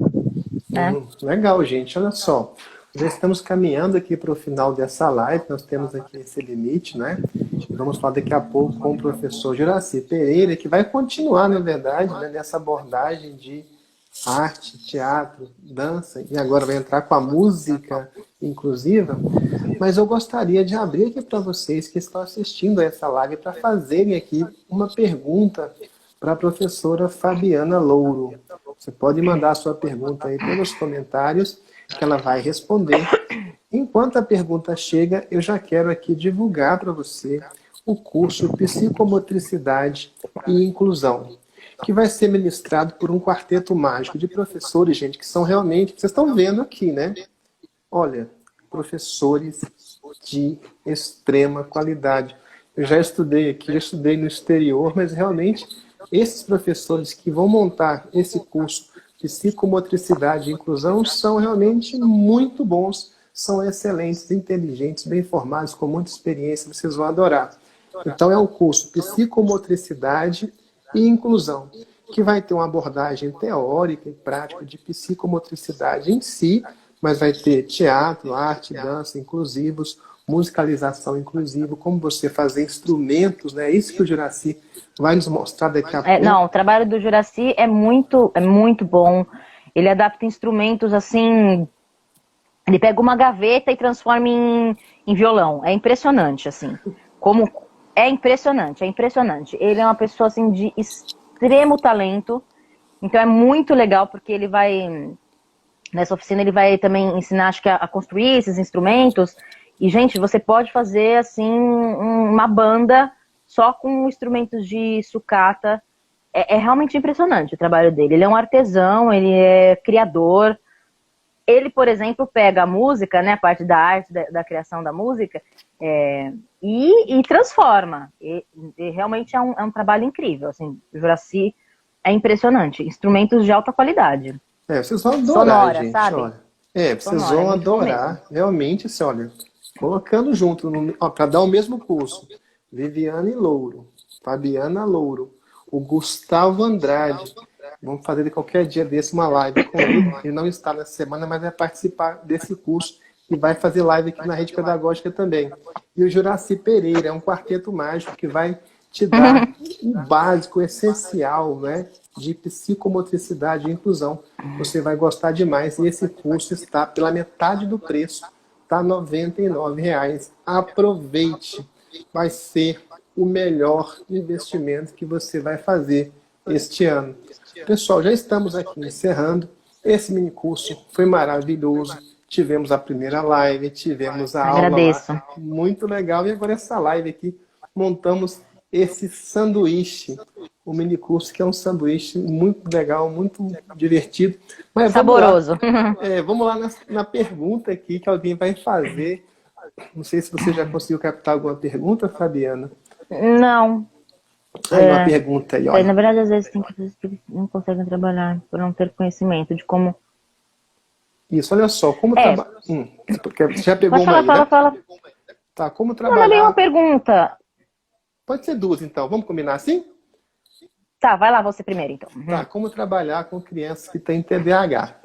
né? Legal, gente. Olha só. Já estamos caminhando aqui para o final dessa live. Nós temos aqui esse limite, né? E vamos falar daqui a pouco com o professor Juraci Pereira, que vai continuar, na verdade, né, nessa abordagem de arte, teatro, dança, e agora vai entrar com a música inclusiva. Mas eu gostaria de abrir aqui para vocês que estão assistindo a essa live para fazerem aqui uma pergunta para a professora Fabiana Louro. Você pode mandar a sua pergunta aí pelos comentários, que ela vai responder. Enquanto a pergunta chega, eu já quero aqui divulgar para você o curso Psicomotricidade e Inclusão, que vai ser ministrado por um quarteto mágico de professores, gente, que são realmente, vocês estão vendo aqui, né? Olha, professores de extrema qualidade. Eu já estudei aqui, já estudei no exterior, mas realmente esses professores que vão montar esse curso de psicomotricidade e inclusão são realmente muito bons, são excelentes, inteligentes, bem formados, com muita experiência, vocês vão adorar. Então é o curso Psicomotricidade e Inclusão, que vai ter uma abordagem teórica e prática de psicomotricidade em si, mas vai ter teatro, arte, dança inclusivos, musicalização inclusiva, como você fazer instrumentos, né? É isso que o Juraci vai nos mostrar daqui a pouco. Não, o trabalho do Juraci é muito bom. Ele adapta instrumentos assim. Ele pega uma gaveta e transforma em violão. É impressionante, assim. É impressionante, é impressionante. Ele é uma pessoa assim de extremo talento, então é muito legal porque ele vai nessa oficina ele vai também ensinar, acho que a construir esses instrumentos. E gente, você pode fazer assim uma banda só com instrumentos de sucata. É realmente impressionante o trabalho dele. Ele é um artesão, ele é criador. Ele, por exemplo, pega a música, né, a parte da arte, da criação da música, e transforma. E realmente é um trabalho incrível. Assim, o Juraci é impressionante. Instrumentos de alta qualidade. Vocês vão adorar, Sonora, gente, sabe? olha. Vocês Sonora, é vão muito bom mesmo. adorar, realmente, assim, olha, colocando junto, para dar o mesmo curso, Viviane Louro, Fabiana Louro, o Gustavo Andrade, vamos fazer de qualquer dia desse uma live com ele. Ele não está nessa semana, mas vai participar desse curso e vai fazer live aqui na Rede Pedagógica também. E o Juraci Pereira, é um quarteto mágico que vai te dar o básico, o essencial, né, de psicomotricidade e inclusão. Você vai gostar demais. E esse curso está pela metade do preço, está R$ 99,00. Aproveite, vai ser o melhor investimento que você vai fazer este ano. Pessoal, já estamos aqui encerrando. Esse mini curso foi maravilhoso. Tivemos a primeira live, tivemos a aula Agradeço. lá, muito legal. E agora essa live aqui, montamos esse sanduíche, o mini curso, que é um sanduíche muito legal, muito divertido. Mas Saboroso. Vamos lá na pergunta aqui que alguém vai fazer. Não sei se você já conseguiu captar alguma pergunta, Fabiana. Não. Aí uma pergunta aí, olha. Na verdade, às vezes tem pessoas que não conseguem trabalhar por não ter conhecimento de como... Isso, olha só, como trabalhar... Já pegou Pode uma falar, aí, fala. né? Tá, como Não é bem trabalhar... uma pergunta. Pode ser duas, então. Vamos combinar assim? Tá, vai lá você primeiro, então. Tá, como trabalhar com crianças que têm TDAH?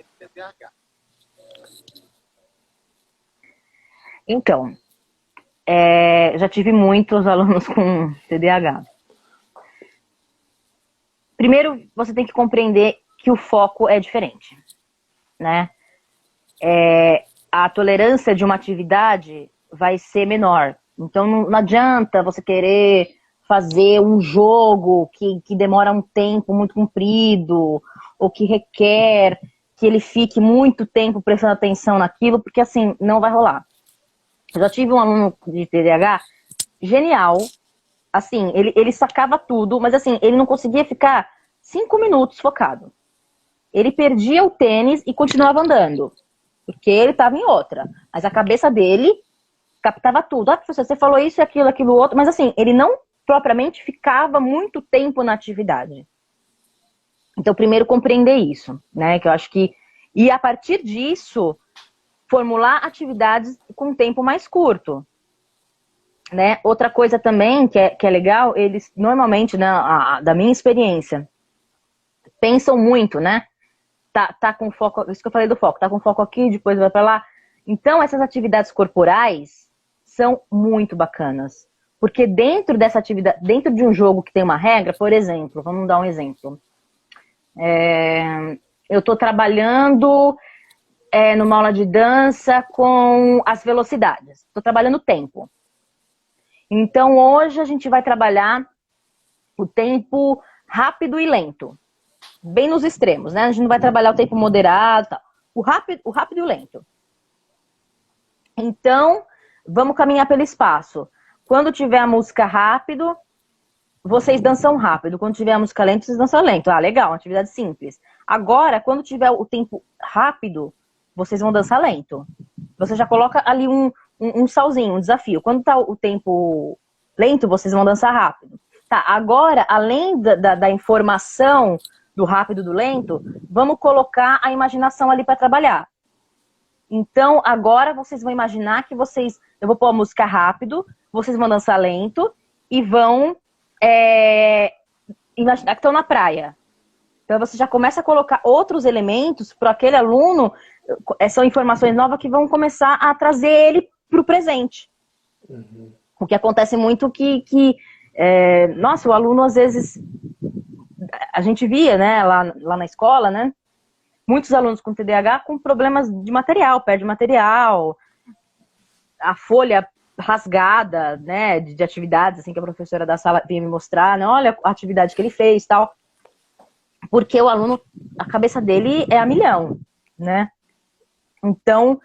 Então, já tive muitos alunos com TDAH. Primeiro, você tem que compreender que o foco é diferente, né? A tolerância de uma atividade vai ser menor. Então, não adianta você querer fazer um jogo que demora um tempo muito comprido, ou que requer que ele fique muito tempo prestando atenção naquilo, porque assim, não vai rolar. Eu já tive um aluno de TDAH genial, assim, ele sacava tudo, mas assim, ele não conseguia ficar 5 minutos focado. Ele perdia o tênis e continuava andando, porque ele estava em outra. Mas a cabeça dele captava tudo. Ah, professor, você falou isso, aquilo, outro, mas assim, ele não propriamente ficava muito tempo na atividade. Então, primeiro compreender isso, né, que eu acho que... E a partir disso, formular atividades com tempo mais curto. Né? Outra coisa também que é legal, eles normalmente, né, da minha experiência, pensam muito, né? Tá com foco, isso que eu falei do foco, tá com foco aqui, depois vai para lá. Então, essas atividades corporais são muito bacanas. Porque dentro dessa atividade, dentro de um jogo que tem uma regra, por exemplo, vamos dar um exemplo. Eu estou trabalhando numa aula de dança com as velocidades. Estou trabalhando o tempo. Então, hoje a gente vai trabalhar o tempo rápido e lento. Bem nos extremos, né? A gente não vai trabalhar o tempo moderado, tal. O rápido e o lento. Então, vamos caminhar pelo espaço. Quando tiver a música rápido, vocês dançam rápido. Quando tiver a música lenta, vocês dançam lento. Ah, legal, uma atividade simples. Agora, quando tiver o tempo rápido, vocês vão dançar lento. Você já coloca ali um salzinho, um desafio. Quando tá o tempo lento, vocês vão dançar rápido. Tá, agora, além da informação do rápido e do lento, vamos colocar a imaginação ali para trabalhar. Então, agora vocês vão imaginar que eu vou pôr a música rápido, vocês vão dançar lento e vão imaginar que estão na praia. Então, você já começa a colocar outros elementos para aquele aluno, são informações novas que vão começar a trazer ele para o presente. Uhum. O que acontece muito nossa, o aluno às vezes, a gente via, né, lá na escola, né, muitos alunos com TDAH com problemas de material, perde material, a folha rasgada, né, de atividades, assim, que a professora da sala vinha me mostrar, né, olha a atividade que ele fez, tal, porque o aluno, a cabeça dele é a milhão, né? Então,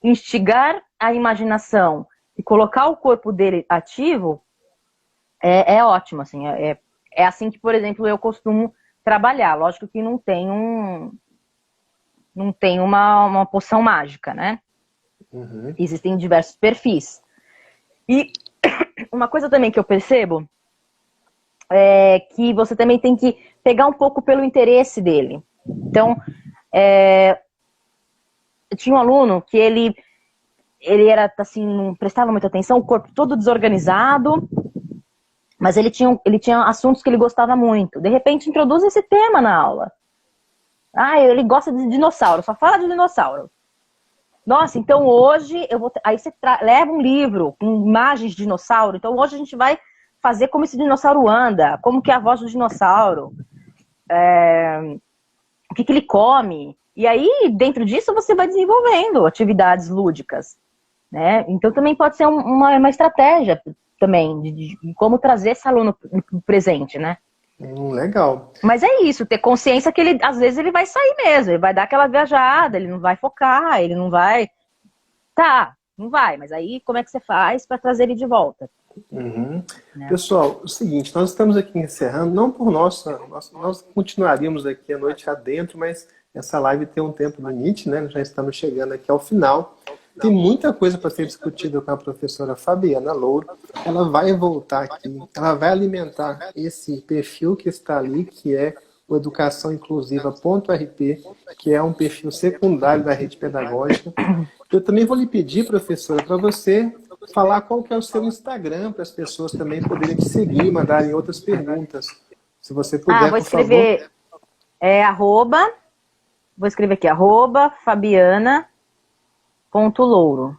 instigar a imaginação e colocar o corpo dele ativo é ótimo, assim, é assim que, por exemplo, eu costumo trabalhar. Lógico que não tem uma poção mágica, né? Uhum. Existem diversos perfis. E uma coisa também que eu percebo é que você também tem que pegar um pouco pelo interesse dele. Então, eu tinha um aluno que ele era assim, não prestava muita atenção, o corpo todo desorganizado, mas ele tinha assuntos que ele gostava muito. De repente, introduz esse tema na aula. Ah, ele gosta de dinossauro, só fala de dinossauro. Nossa, então hoje eu vou. Aí você leva um livro com imagens de dinossauro. Então hoje a gente vai fazer como esse dinossauro anda, como que é a voz do dinossauro, o que ele come. E aí, dentro disso, você vai desenvolvendo atividades lúdicas, né? Então também pode ser uma estratégia também de como trazer esse aluno pro presente, né? Legal. Mas é isso, ter consciência que ele, às vezes, ele vai sair mesmo, ele vai dar aquela viajada, ele não vai focar, ele não vai. Tá, não vai, mas aí como é que você faz para trazer ele de volta? Uhum. Né? Pessoal, o seguinte, nós estamos aqui encerrando, não por nós continuaríamos aqui a noite adentro, mas essa live tem um tempo limite, né? Já estamos chegando aqui ao final. Tem muita coisa para ser discutida com a professora Fabiana Louro. Ela vai voltar aqui, ela vai alimentar esse perfil que está ali, que é o educaçãoinclusiva.rp, que é um perfil secundário da rede pedagógica. Eu também vou lhe pedir, professora, para você falar qual que é o seu Instagram, para as pessoas também poderem te seguir, mandarem outras perguntas. Se você puder, Vou por favor. escrever vou escrever aqui, Fabiana.louro.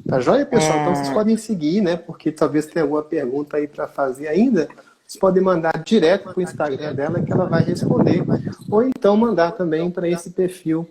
Tá joia, pessoal? Então vocês podem seguir, né? Porque talvez tenha alguma pergunta aí para fazer ainda. Vocês podem mandar direto para o Instagram dela que ela vai responder. Ou então mandar também para esse perfil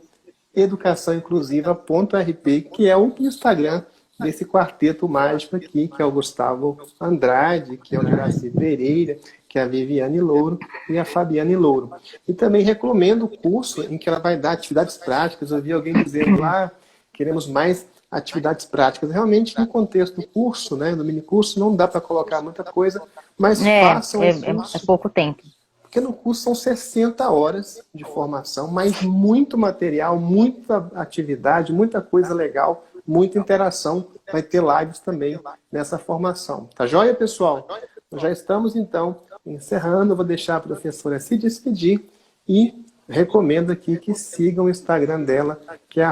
educaçãoinclusiva.rp, que é o Instagram desse quarteto mágico aqui, que é o Gustavo Andrade, que é o Juraci Pereira, que é a Viviane Louro e a Fabiane Louro. E também recomendo o curso em que ela vai dar atividades práticas. Eu vi alguém dizendo lá, queremos mais atividades práticas. Realmente, no contexto do curso, né, do minicurso, não dá para colocar muita coisa, mas façam o curso. É pouco tempo. Porque no curso são 60 horas de formação, mas muito material, muita atividade, muita coisa legal, muita interação. Vai ter lives também nessa formação. Tá joia, pessoal? Nós já estamos, então, encerrando. Eu vou deixar a professora se despedir e recomendo aqui que sigam o Instagram dela, que é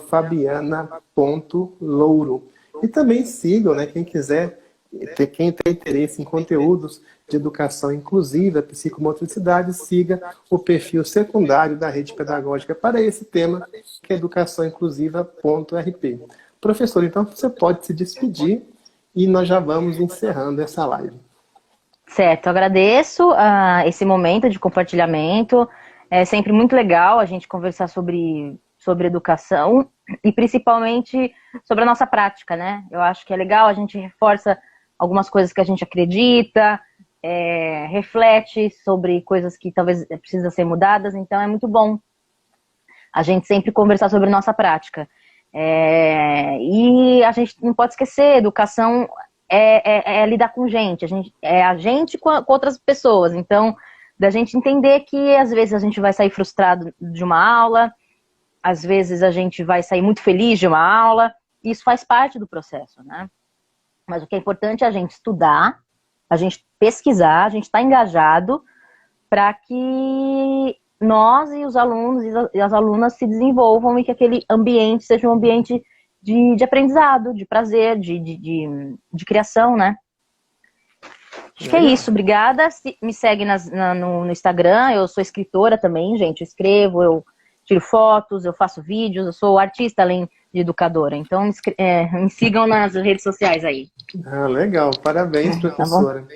@fabiana.louro. E também sigam, né, quem quiser, quem tem interesse em conteúdos de educação inclusiva, psicomotricidade, siga o perfil secundário da rede pedagógica para esse tema, que é educaçãoinclusiva.rp. Professor, então você pode se despedir e nós já vamos encerrando essa live. Certo, agradeço esse momento de compartilhamento. É sempre muito legal a gente conversar sobre educação e principalmente sobre a nossa prática, né? Eu acho que é legal, a gente reforça algumas coisas que a gente acredita, reflete sobre coisas que talvez precisam ser mudadas, então é muito bom a gente sempre conversar sobre nossa prática. E a gente não pode esquecer, educação é lidar com gente, a gente com outras pessoas, então da gente entender que às vezes a gente vai sair frustrado de uma aula, às vezes a gente vai sair muito feliz de uma aula, e isso faz parte do processo, né? Mas o que é importante é a gente estudar, a gente pesquisar, a gente estar engajado para que nós e os alunos e as alunas se desenvolvam e que aquele ambiente seja um ambiente de aprendizado, de prazer, de criação, né? Acho que é isso, obrigada. Me segue no Instagram, eu sou escritora também, gente, eu escrevo, eu tiro fotos, eu faço vídeos, eu sou artista além de educadora, então me sigam nas redes sociais aí. Legal, parabéns, professora. Tá bom?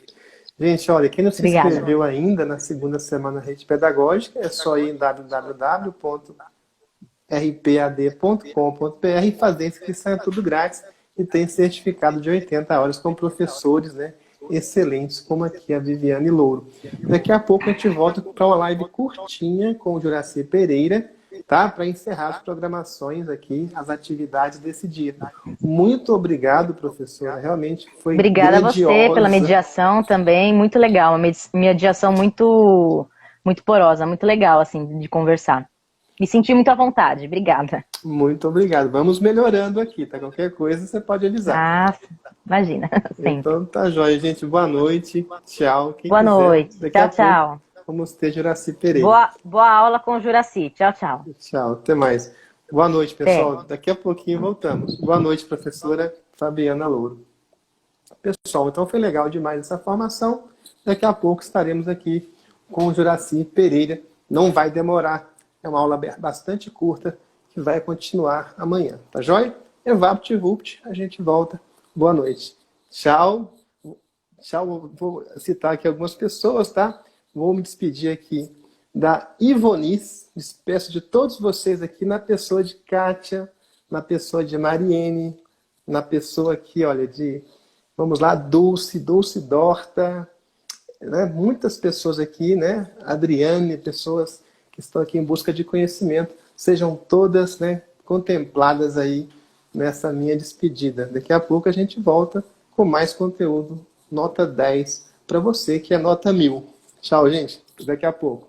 Gente, olha, quem não se Obrigada. inscreveu ainda na segunda semana da Rede Pedagógica, é só ir em www.rpad.com.br e fazer a inscrição, é tudo grátis. e tem certificado de 80 horas com professores, né, excelentes, como aqui a Viviane Louro. Daqui a pouco a gente volta para uma live curtinha com o Juraci Pereira, tá? Para encerrar as programações aqui, as atividades desse dia. Muito obrigado, professora. Realmente foi Obrigada a você grandiosa. pela mediação também, muito legal, uma mediação muito, muito porosa, muito legal, assim, de conversar. Me senti muito à vontade, obrigada. Muito obrigado. Vamos melhorando aqui, tá? Qualquer coisa você pode avisar. Ah, imagina, sempre. Então tá jóia, gente. Boa noite. Tchau. Quem Boa quiser, noite. daqui Tchau, a pouco tchau. vamos ter Juraci Pereira. Boa aula com o Juraci. Tchau, tchau. Tchau, até mais. Boa noite, pessoal. Até. Daqui a pouquinho voltamos. Boa noite, professora Fabiana Louro. Pessoal, então foi legal demais essa formação. Daqui a pouco estaremos aqui com o Juraci Pereira. Não vai demorar. É uma aula bastante curta que vai continuar amanhã. Tá jóia? EvaptVupt, a gente volta. Boa noite. Tchau. Tchau. Vou citar aqui algumas pessoas, tá? Vou me despedir aqui da Ivonice. Despeço de todos vocês aqui na pessoa de Kátia, na pessoa de Mariene, na pessoa aqui, olha, de... Vamos lá, Dulce Dorta, né? Muitas pessoas aqui, né? Adriane, pessoas que estão aqui em busca de conhecimento, sejam todas, né, contempladas aí nessa minha despedida. Daqui a pouco a gente volta com mais conteúdo, nota 10, para você que é nota 1000. Tchau, gente. Daqui a pouco.